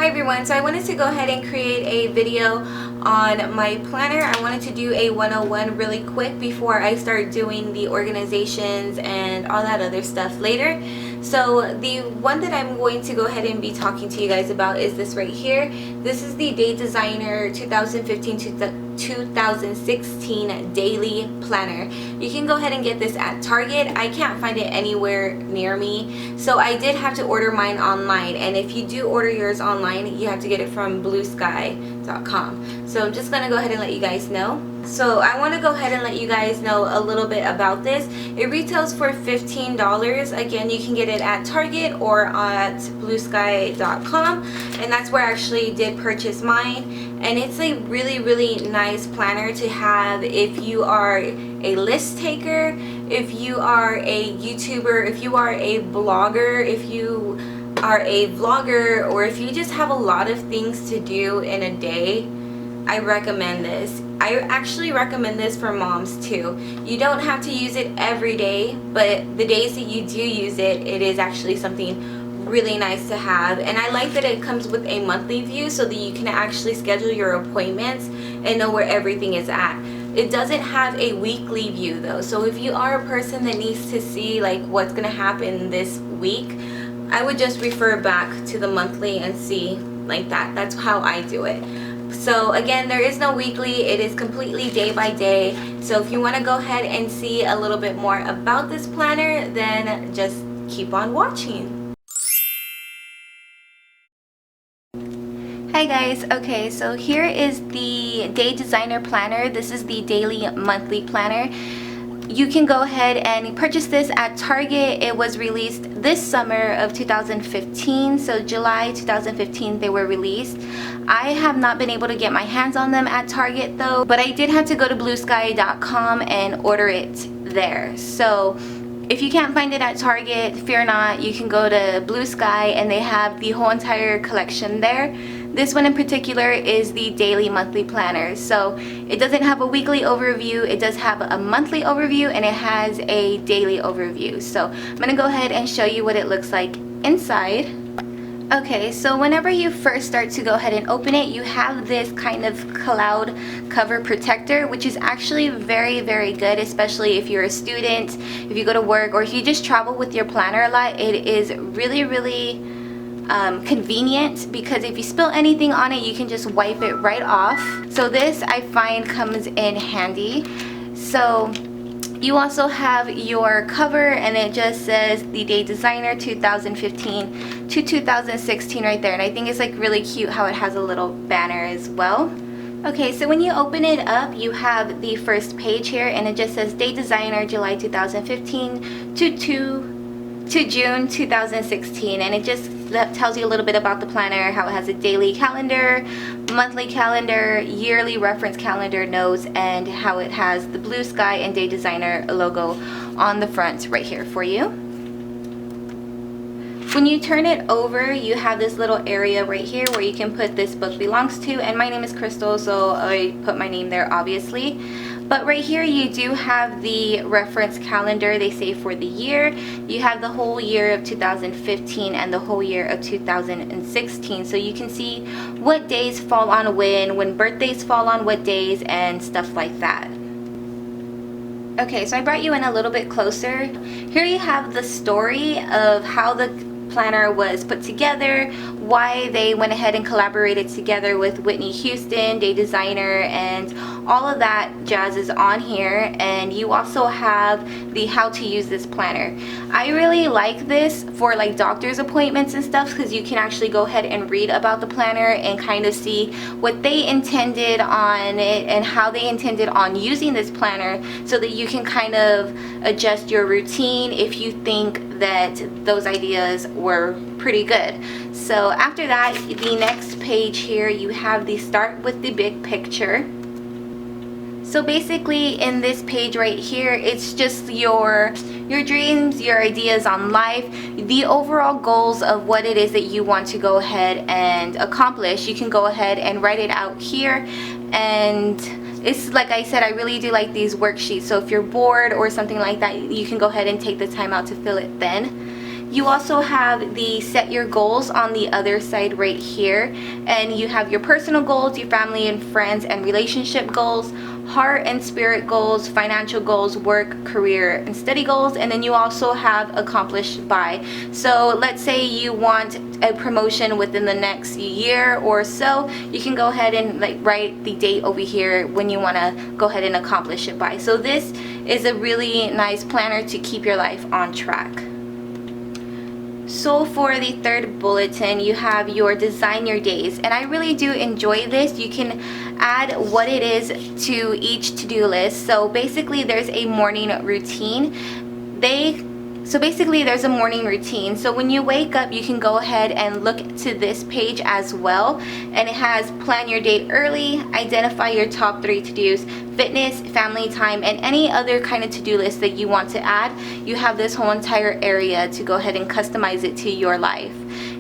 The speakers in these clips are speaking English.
Hi everyone, so I wanted to go ahead and create a video on my planner. I wanted to do a 101 really quick before I start doing the organizations and all that other stuff later. So the one that I'm going to go ahead and be talking to you guys about is this right here. This is the Day Designer 2015 to 2016 daily planner. You can go ahead and get this at Target. I can't find it anywhere near me, so I did have to order mine online, and if you do order yours online, you have to get it from bluesky.com. So I'm just gonna go ahead and let you guys know. So I want to go ahead and let you guys know a little bit about this. It retails for $15. Again, you can get it at Target or at bluesky.com, and that's where I actually did purchase mine. And it's a really nice planner to have if you are a list taker, if you are a YouTuber, if you are a blogger, if you are a vlogger, or if you just have a lot of things to do in a day. I recommend this. I actually recommend this for moms too. You don't have to use it every day, but the days that you do use it, it is actually something really nice to have. And I like that it comes with a monthly view so that you can actually schedule your appointments and know where everything is at. It doesn't have a weekly view though, so if you are a person that needs to see like what's gonna happen this week, I would just refer back to the monthly and see like that. That's how I do it. So again, there is no weekly, it is completely day by day. So if you want to go ahead and see a little bit more about this planner, then just keep on watching. Hi guys, okay, so here is the Day Designer planner. This is the daily monthly planner. You can go ahead and purchase this at Target. It was released this summer of 2015, so July 2015 they were released. I have not been able to get my hands on them at Target though, but I did have to go to bluesky.com and order it there. So if you can't find it at Target, fear not, you can go to Blue Sky and they have the whole entire collection there. This one in particular is the daily monthly planner. So it doesn't have a weekly overview, it does have a monthly overview, and it has a daily overview. So I'm gonna go ahead and show you what it looks like inside. Okay, so whenever you first start to go ahead and open it, you have this kind of cloud cover protector, which is actually very good, especially if you're a student, if you go to work, or if you just travel with your planner a lot. It is really convenient because if you spill anything on it, you can just wipe it right off. So this I find comes in handy. So you also have your cover, and it just says the Day Designer 2015 to 2016 right there, and I think it's like really cute how it has a little banner as well. Okay, so when you open it up, you have the first page here, and it just says Day Designer July 2015 to June 2016, and it just tells you a little bit about the planner, how it has a daily calendar, monthly calendar, yearly reference calendar notes, and how it has the Blue Sky and Day Designer logo on the front right here for you. When you turn it over, you have this little area right here where you can put "This book belongs to," and my name is Crystal, so I put my name there obviously. But right here you do have the reference calendar, they say for the year. You have the whole year of 2015 and the whole year of 2016, so you can see what days fall on when birthdays fall on what days, and stuff like that. Okay, so I brought you in a little bit closer. Here you have the story of how the planner was put together, why they went ahead and collaborated together with Whitney Houston, Day Designer, and all of that jazz is on here. And you also have the how to use this planner. I really like this for like doctor's appointments and stuff, because you can actually go ahead and read about the planner and kind of see what they intended on it and how they intended on using this planner, so that you can kind of adjust your routine if you think that those ideas were pretty good. So after that, the next page here, you have the start with the big picture. So basically in this page right here, it's just your dreams, your ideas on life, the overall goals of what it is that you want to go ahead and accomplish. You can go ahead and write it out here, and it's like I said, I really do like these worksheets. So if you're bored or something like that, you can go ahead and take the time out to fill it then. You also have the set your goals on the other side right here, and you have your personal goals, your family and friends and relationship goals, heart and spirit goals, financial goals, work, career, and study goals, and then you also have accomplished by. So let's say you want a promotion within the next year or so, you can go ahead and like write the date over here when you want to go ahead and accomplish it by. So this is a really nice planner to keep your life on track. So for the third bulletin, you have your design your days, and I really do enjoy this. You can add what it is to each to-do list. So basically there's a morning routine. There's a morning routine. So when you wake up, you can go ahead and look to this page as well, and it has plan your day early, identify your top 3 to-dos, fitness, family time, and any other kind of to-do list that you want to add. You have this whole entire area to go ahead and customize it to your life.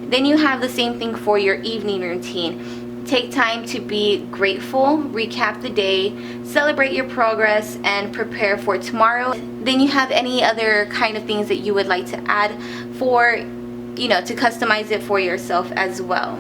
Then you have the same thing for your evening routine. Take time to be grateful, recap the day, celebrate your progress, and prepare for tomorrow. Then you have any other kind of things that you would like to add for, to customize it for yourself as well.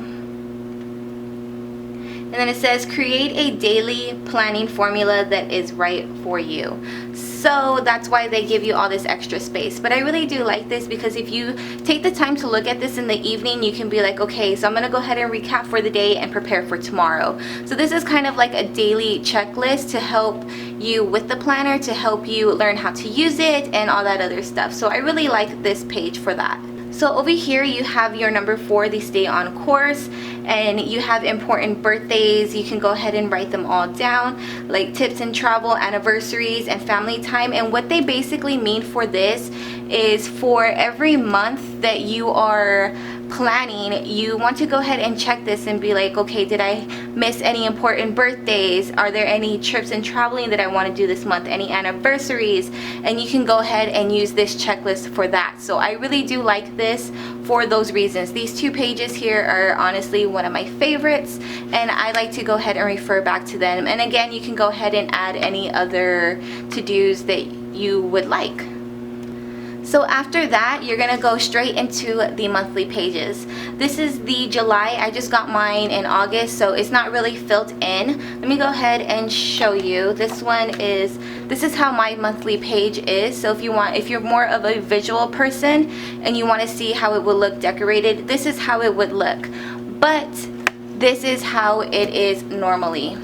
And then it says create a daily planning formula that is right for you. So that's why they give you all this extra space. But I really do like this, because if you take the time to look at this in the evening, you can be like, okay, so I'm gonna go ahead and recap for the day and prepare for tomorrow. So this is kind of like a daily checklist to help you with the planner, to help you learn how to use it and all that other stuff. So I really like this page for that. So over here you have your number 4, the stay on course, and you have important birthdays. You can go ahead and write them all down, like tips and travel, anniversaries, and family time. And what they basically mean for this is for every month that you are planning, you want to go ahead and check this and be like, okay, did I miss any important birthdays? Are there any trips and traveling that I want to do this month? Any anniversaries? And you can go ahead and use this checklist for that. So I really do like this for those reasons. These 2 pages here are honestly one of my favorites, and I like to go ahead and refer back to them. And again, you can go ahead and add any other to-dos that you would like. So after that, you're gonna go straight into the monthly pages. This is the July. I just got mine in August, so it's not really filled in. Let me go ahead and show you. This is how my monthly page is. So if you're more of a visual person and you want to see how it will look decorated, this is how it would look. But this is how it is normally.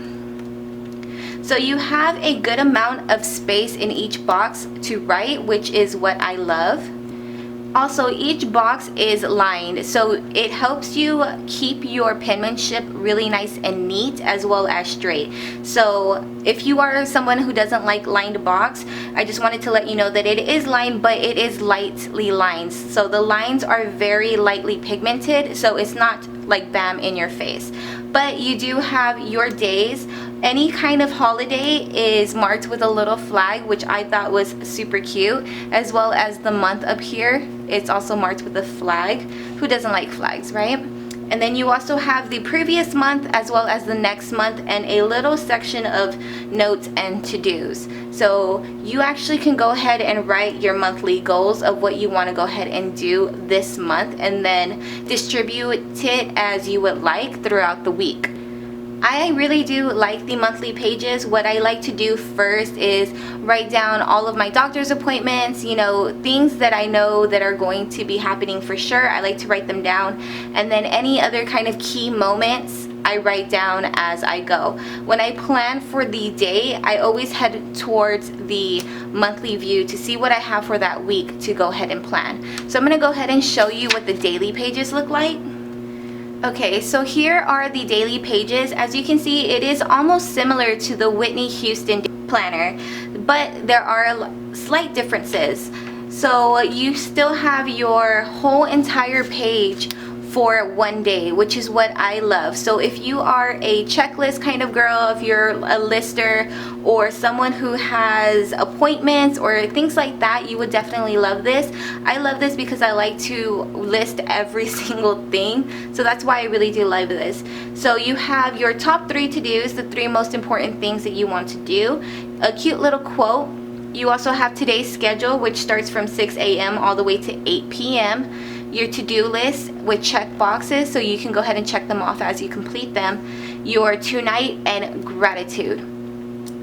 So you have a good amount of space in each box to write, which is what I love. Also, each box is lined, so it helps you keep your penmanship really nice and neat as well as straight. So if you are someone who doesn't like lined box, I just wanted to let you know that it is lined, but it is lightly lined. So the lines are very lightly pigmented, so it's not like bam in your face. But you do have your days. Any kind of holiday is marked with a little flag, which I thought was super cute, as well as the month up here. It's also marked with a flag. Who doesn't like flags, right? And then you also have the previous month as well as the next month, and a little section of notes and to-dos. So you actually can go ahead and write your monthly goals of what you want to go ahead and do this month, and then distribute it as you would like throughout the week. I really do like the monthly pages. What I like to do first is write down all of my doctor's appointments, things that I know that are going to be happening for sure. I like to write them down, and then any other kind of key moments I write down as I go. When I plan for the day, I always head towards the monthly view to see what I have for that week to go ahead and plan. So I'm going to go ahead and show you what the daily pages look like. Okay, so here are the daily pages. As you can see, it is almost similar to the Whitney Houston planner, but there are slight differences. So you still have your whole entire page for one day, which is what I love. So if you are a checklist kind of girl, if you're a lister or someone who has appointments or things like that, you would definitely love this. I love this because I like to list every single thing, so that's why I really do love this. So you have your top 3 to-dos, the 3 most important things that you want to do, a cute little quote. You also have today's schedule, which starts from 6 a.m. all the way to 8 p.m. Your to-do list with check boxes, so you can go ahead and check them off as you complete them. Your tonight and gratitude.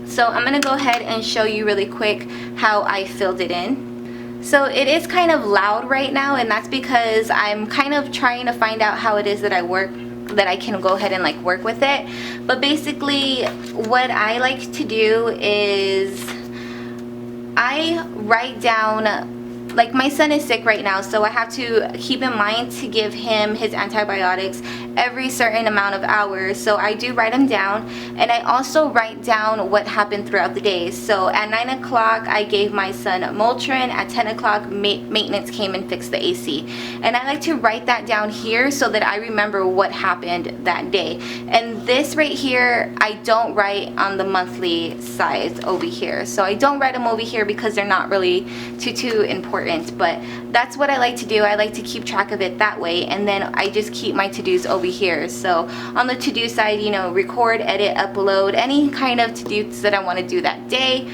So I'm going to go ahead and show you really quick how I filled it in. So it is kind of loud right now, and that's because I'm kind of trying to find out how it is that I can go ahead and like work with it. But basically what I like to do is I write down, like my son is sick right now, so I have to keep in mind to give him his antibiotics every certain amount of hours. So I do write them down, and I also write down what happened throughout the day. So at 9 o'clock I gave my son Motrin. At 10 o'clock maintenance came and fixed the AC, and I like to write that down here so that I remember what happened that day. And this right here, I don't write on the monthly sides over here, so I don't write them over here because they're not really too important, but that's what I like to do. I like to keep track of it that way, and then I just keep my to-dos over here. So on the to-do side, you know, record, edit, upload, any kind of to-dos that I want to do that day.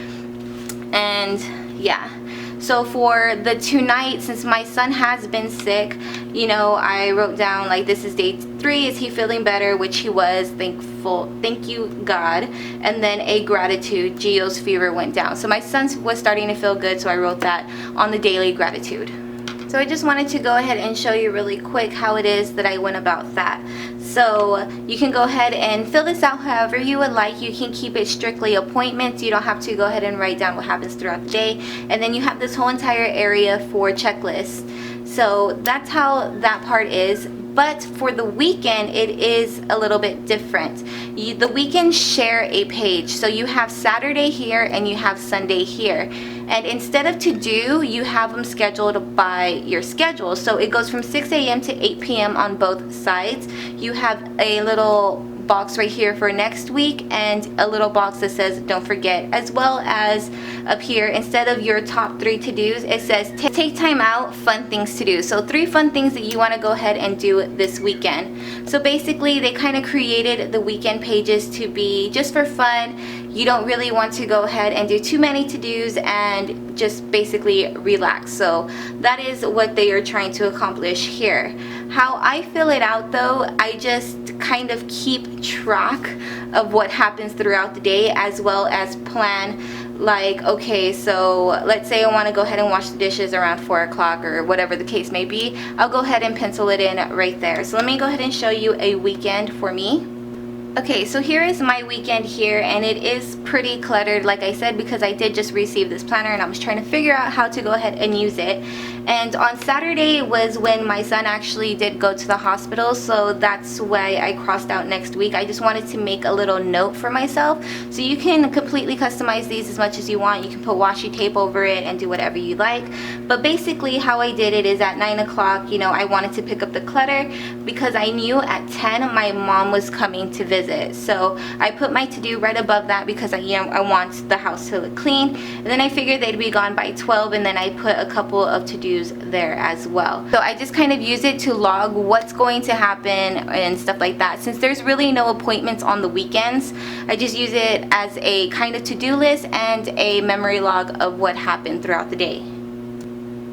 And yeah, so for the tonight, since my son has been sick, you know, I wrote down like this is day 3, is he feeling better, which he was, thank you God. And then a gratitude, Gio's fever went down. So my son was starting to feel good, so I wrote that on the daily gratitude. So I just wanted to go ahead and show you really quick how it is that I went about that. So you can go ahead and fill this out however you would like. You can keep it strictly appointments. You don't have to go ahead and write down what happens throughout the day. And then you have this whole entire area for checklists. So that's how that part is. But for the weekend, it is a little bit different. The weekends share a page. So you have Saturday here and you have Sunday here. And instead of to do, you have them scheduled by your schedule. So it goes from 6 a.m. to 8 p.m. on both sides. You have a little box right here for next week, and a little box that says don't forget, as well as up here, instead of your top 3 to-dos, it says take time out, fun things to do. So 3 fun things that you want to go ahead and do this weekend. So basically they kind of created the weekend pages to be just for fun. You don't really want to go ahead and do too many to-dos and just basically relax. So that is what they are trying to accomplish here. How I fill it out though, I just kind of keep track of what happens throughout the day, as well as plan, like, okay, so let's say I want to go ahead and wash the dishes around 4 o'clock or whatever the case may be. I'll go ahead and pencil it in right there. So let me go ahead and show you a weekend for me. Okay, so here is my weekend here, and it is pretty cluttered, like I said, because I did just receive this planner and I was trying to figure out how to go ahead and use it. And on Saturday was when my son actually did go to the hospital, so that's why I crossed out next week. I just wanted to make a little note for myself. So you can completely customize these as much as you want. You can put washi tape over it and do whatever you like. But basically how I did it is at 9 o'clock, you know, I wanted to pick up the clutter because I knew at 10 my mom was coming to visit. So I put my to-do right above that because I want the house to look clean. And then I figured they'd be gone by 12, and then I put a couple of to-dos there as well. So I just kind of use it to log what's going to happen and stuff like that. Since there's really no appointments on the weekends, I just use it as a kind of to-do list and a memory log of what happened throughout the day.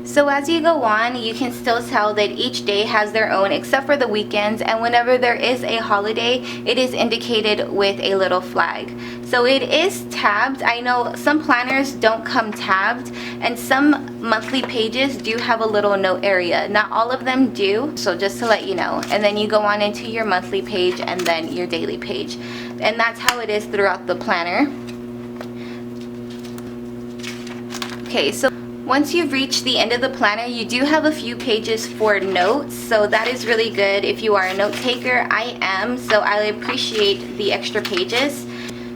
So as you go on, you can still tell that each day has their own, except for the weekends, and whenever there is a holiday, it is indicated with a little flag. So it is tabbed. I know some planners don't come tabbed, and some monthly pages do have a little note area. Not all of them do, so just to let you know. And then you go on into your monthly page and then your daily page. And that's how it is throughout the planner. Okay, so once you've reached the end of the planner, you do have a few pages for notes, so that is really good if you are a note taker. I am, so I appreciate the extra pages.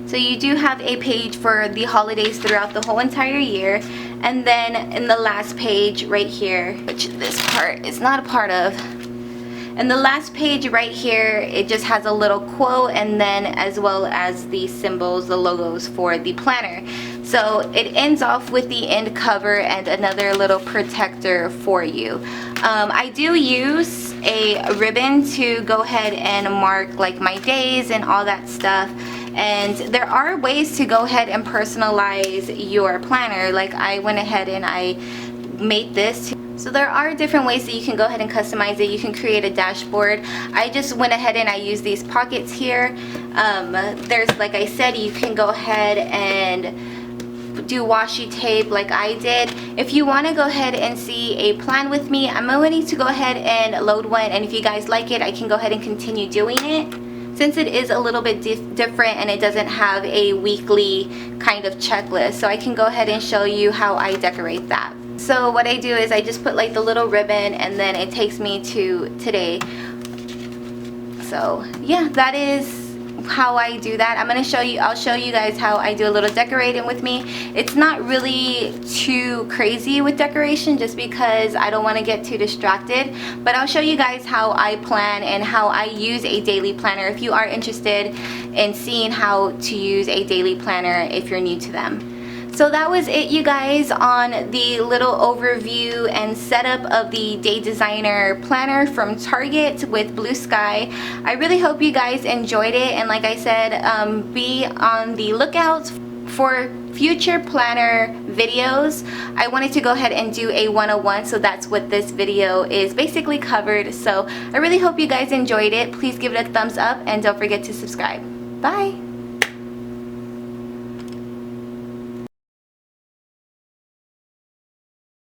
So you do have a page for the holidays throughout the whole entire year, and then in the last page right here, which this part is not a part of, and the last page right here, it just has a little quote, and then as well as the symbols, the logos for the planner. So it ends off with the end cover and another little protector for you. I do use a ribbon to go ahead and mark like my days and all that stuff. And there are ways to go ahead and personalize your planner. Like I went ahead and I made this. So there are different ways that you can go ahead and customize it. You can create a dashboard. I just went ahead and I used these pockets here. There's, like I said, you can go ahead and do washi tape like I did. If you want to go ahead and see a plan with me, I'm going to go ahead and load one, and if you guys like it, I can go ahead and continue doing it, since it is a little bit different and it doesn't have a weekly kind of checklist. So I can go ahead and show you how I decorate that. So what I do is I just put like the little ribbon, and then it takes me to today. So yeah, that is how I do that. I'll show you guys how I do a little decorating with me. It's not really too crazy with decoration, just because I don't want to get too distracted, but I'll show you guys how I plan and how I use a daily planner if you are interested in seeing how to use a daily planner if you're new to them. So that was it, you guys, on the little overview and setup of the Day Designer planner from Target with Blue Sky. I really hope you guys enjoyed it, and like I said, be on the lookout for future planner videos. I wanted to go ahead and do a 101, so that's what this video is basically covered. So I really hope you guys enjoyed it. Please give it a thumbs up and don't forget to subscribe. Bye!